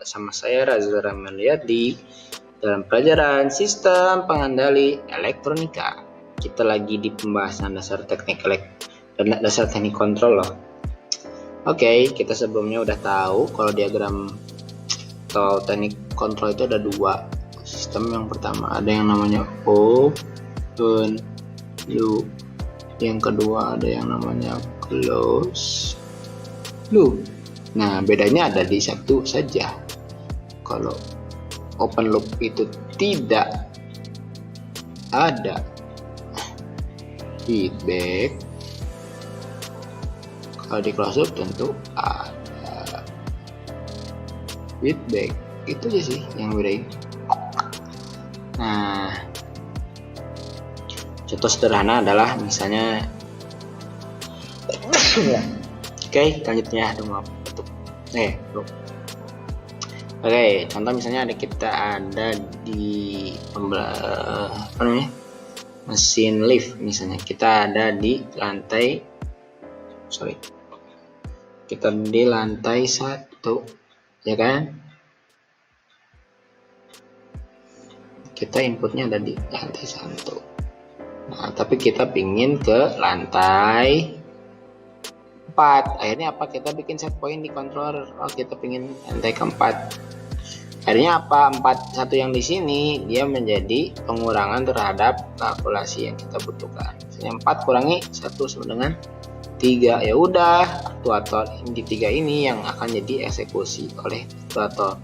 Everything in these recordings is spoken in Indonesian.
Sama saya Razal Ramaliadi dalam pelajaran Sistem Pengendali Elektronika. Kita lagi di pembahasan dasar teknik kontrol loh. Oke, kita sebelumnya udah tahu kalau diagram atau teknik kontrol itu ada dua sistem. Yang pertama ada yang namanya open loop, yang kedua ada yang namanya close loop. Nah, bedanya ada di satu saja. Kalau open loop itu tidak ada feedback, kalau di closed loop tentu ada feedback. Itu aja sih yang bedain. Nah, contoh sederhana adalah misalnya oke, selanjutnya Oke, contoh misalnya kita ada di mesin lift. Misalnya kita ada di lantai satu, ya kan? Kita inputnya ada di lantai satu. Nah, tapi kita pingin ke lantai 4. Akhirnya apa? Kita bikin set point di controller. Oh, kita pingin lantai keempat. Akhirnya apa? 41 yang di sini dia menjadi pengurangan terhadap kalkulasi yang kita butuhkan. Misalnya 4 kurangi 1 sama dengan 3. Ya udah, aktuator di 3 ini yang akan jadi eksekusi oleh aktuator.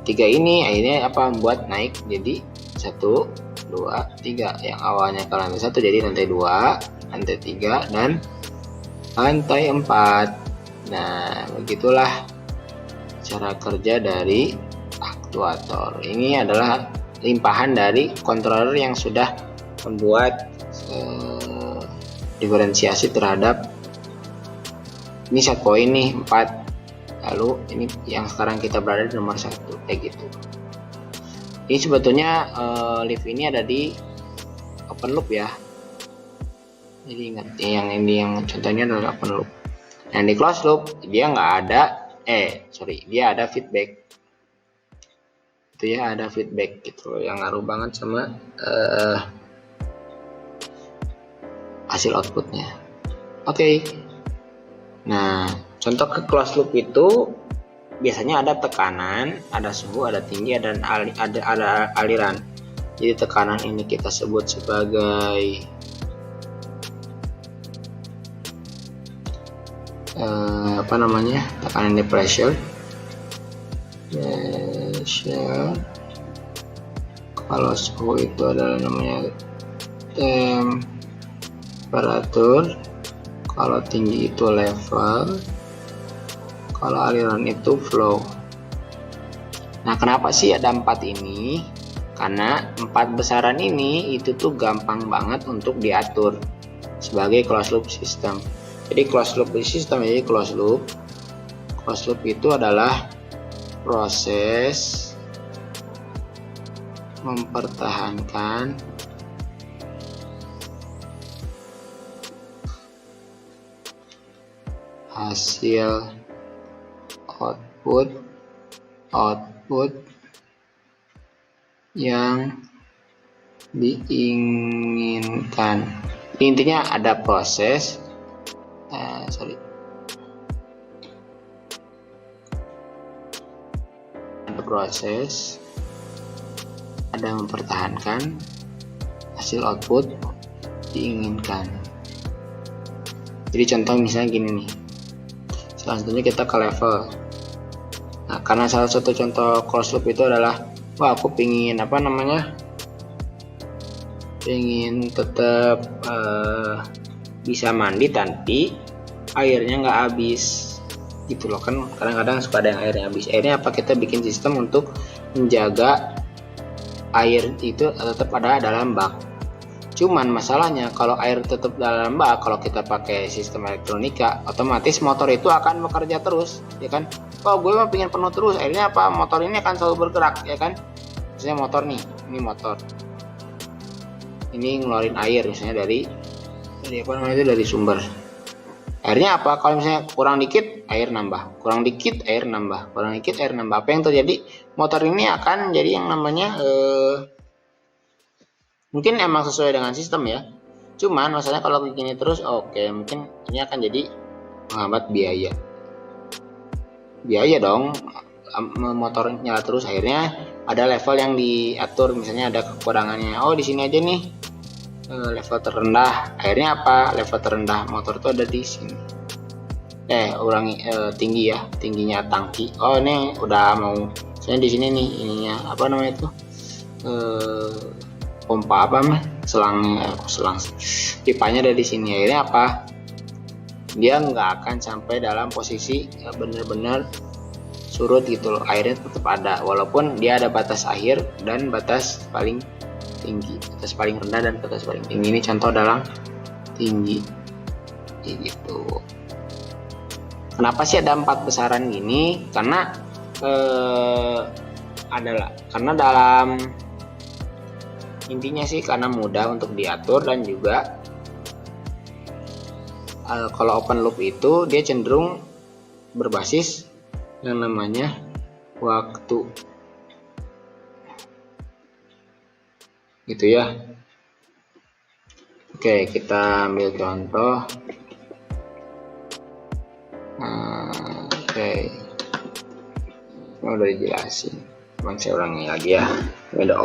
3 ini akhirnya apa? Membuat naik jadi 1, 2, 3. Yang awalnya ke lantai 1 jadi lantai 2, lantai 3 dan lantai 4. Nah, begitulah cara kerja dari aktuator. Ini adalah limpahan dari controller yang sudah membuat diferensiasi terhadap ini set point nih 4. Lalu ini yang sekarang kita berada di nomor 1, kayak gitu. Ini sebetulnya lift ini ada di open loop ya. Jadi ingat yang contohnya adalah open loop. Nah, di closed loop dia nggak ada dia ada feedback. Itu ya, ada feedback gitu yang ngaruh banget sama hasil outputnya. Oke. Nah, contoh ke closed loop itu biasanya ada tekanan, ada suhu, ada tinggi, ada aliran. Jadi tekanan ini kita sebut sebagai tekanan ini pressure. Kalau suhu itu adalah namanya temperatur, kalau tinggi itu level, kalau aliran itu flow. Nah, kenapa sih ada 4 ini? Karena 4 besaran ini itu tuh gampang banget untuk diatur sebagai closed loop system. Jadi closed loop system, jadi closed loop itu adalah proses mempertahankan hasil output yang diinginkan. Intinya ada proses ada mempertahankan hasil output diinginkan. Jadi contoh misalnya gini nih, selanjutnya kita ke level. Nah, karena salah satu contoh closed loop itu adalah aku pingin pingin tetap bisa mandi tapi airnya nggak habis gitu loh, kan kadang-kadang suka ada yang airnya habis. Akhirnya apa? Kita bikin sistem untuk menjaga air itu tetap ada dalam bak. Cuman masalahnya kalau air tetap dalam bak, kalau kita pakai sistem elektronika, otomatis motor itu akan bekerja terus, ya kan? Kalau gue mah pengen penuh terus, akhirnya apa? Motor ini akan selalu bergerak, ya kan? Misalnya motor nih, ini motor, ini ngeluarin air misalnya dari sumber. Akhirnya apa? Kalau misalnya kurang dikit, air nambah, kurang dikit, air nambah, kurang dikit, air nambah. Apa yang terjadi? Motor ini akan jadi yang namanya mungkin emang sesuai dengan sistem ya. Cuman masalahnya kalau begini terus, oke, mungkin ini akan jadi menghambat biaya. Biaya dong, motor nyala terus. Akhirnya ada level yang diatur, misalnya ada kekurangannya. Oh, di sini aja nih level terendah. Akhirnya apa? Level terendah motor itu ada di sini. Ulangi tinggi ya, tingginya tangki. Oh, ini udah mau. Misalnya di sini nih ininya apa namanya itu? Pompa apa mah? Selang pipanya ada di sini. Akhirnya apa? Dia nggak akan sampai dalam posisi benar-benar surut gitu loh. Airnya tetap ada walaupun dia ada batas akhir dan batas paling tinggi, batas paling rendah dan batas paling tinggi. Ini contoh dalam tinggi gitu. Kenapa sih ada 4 besaran gini? Karena karena dalam intinya sih karena mudah untuk diatur, dan juga kalau open loop itu dia cenderung berbasis yang namanya waktu gitu ya. Oke, kita ambil contoh. Oke, udah dijelasin, cuman saya ulangi lagi ya. Ada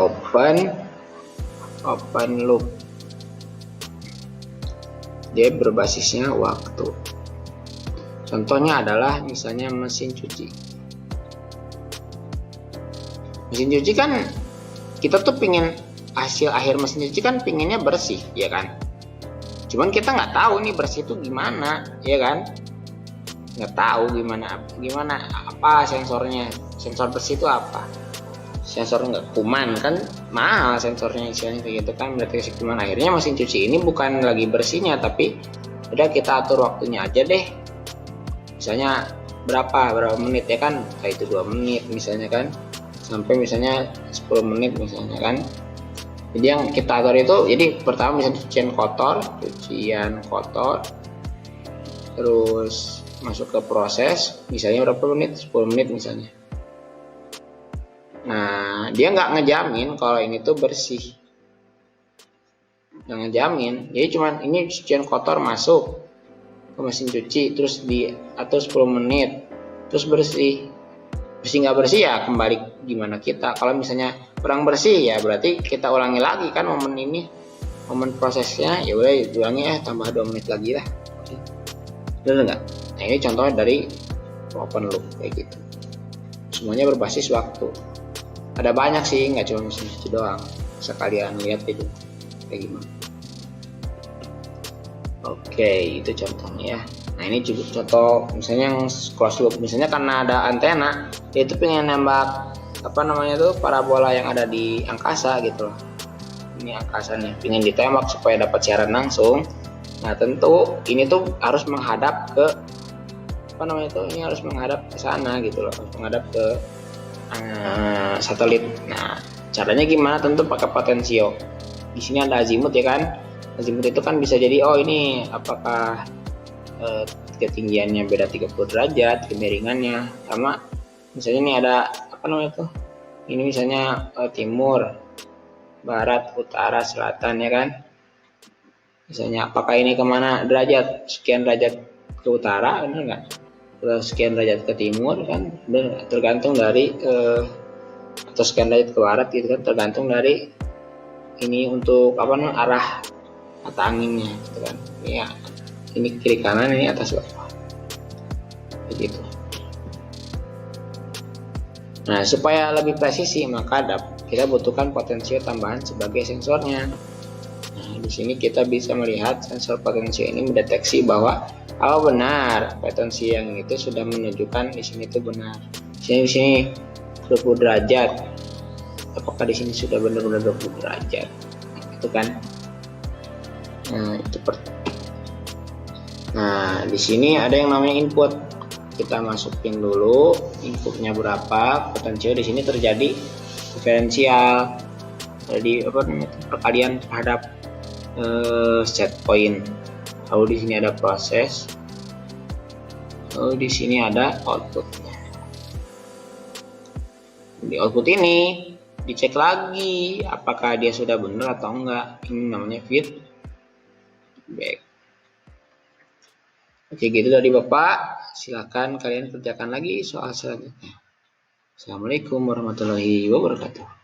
open loop, dia berbasisnya waktu. Contohnya adalah misalnya mesin cuci. Mesin cuci kan kita tuh pingin hasil akhir mesin cuci kan pinginnya bersih ya kan. Cuman kita nggak tahu nih bersih itu gimana ya kan. Nggak tahu gimana apa sensornya. Sensor bersih itu apa? Sensor nggak kuman kan mahal sensornya, istilahnya kayak gitu kan. Berarti kuman. Akhirnya mesin cuci ini bukan lagi bersihnya, tapi udah kita atur waktunya aja deh. Misalnya berapa menit ya kan, kayak itu 2 menit misalnya kan, sampai misalnya 10 menit misalnya kan. Jadi yang kita atur itu, jadi pertama misalnya cucian kotor, terus masuk ke proses, misalnya berapa menit, 10 menit misalnya. Nah, dia nggak ngejamin kalau ini tuh bersih, nggak ngejamin. Jadi cuman ini cucian kotor masuk ke mesin cuci, terus diatur 10 menit, terus bersih nggak bersih ya kembali gimana kita. Kalau misalnya kurang bersih ya berarti kita ulangi lagi kan momen prosesnya, ya udah ulangi tambah 2 menit lagi lah. Bener nggak? Nah, ini contohnya dari open loop kayak gitu, semuanya berbasis waktu. Ada banyak sih, nggak cuma mesin cuci doang, sekalian lihat itu kayak gimana. Oke, itu contohnya ya. Nah, ini juga contoh misalnya yang closed loop. Misalnya karena ada antena, dia itu pengen nembak parabola yang ada di angkasa gitu loh. Ini angkasa nih, pengen ditembak supaya dapat siaran langsung. Nah, tentu ini tuh harus menghadap ke ini harus menghadap ke sana gitu loh, harus menghadap ke satelit. Nah, caranya gimana? Tentu pakai potensio. Di sini ada azimut ya kan. Azimut itu kan bisa jadi ini apakah ketinggiannya beda 30 derajat, kemiringannya sama. Misalnya ini ada ini misalnya timur, barat, utara, selatan ya kan. Misalnya apakah ini kemana derajat, sekian derajat ke utara, benar nggak? Sekian derajat ke timur kan, benar, tergantung dari atau sekian derajat ke barat gitu kan, tergantung dari ini untuk arah mata anginnya gitu kan. Ya, ini kiri kanan, ini atas bawah begitu. Nah, supaya lebih presisi maka kita butuhkan potensio tambahan sebagai sensornya. Nah, di sini kita bisa melihat sensor potensio ini mendeteksi bahwa benar potensi yang itu sudah menunjukkan di sini itu benar. Di sini 20 derajat. Apakah di sini sudah benar-benar 20 derajat? Itu kan. Nah, di sini ada yang namanya input. Kita masukin dulu inputnya berapa. Potensio di sini terjadi diferensial. Jadi perkalian terhadap set point. Lalu di sini ada proses. Oh, di sini ada output. Di output ini dicek lagi apakah dia sudah benar atau enggak. Ini namanya feedback. Oke, gitu dari Bapak. Silakan kalian kerjakan lagi soal selanjutnya. Assalamualaikum warahmatullahi wabarakatuh.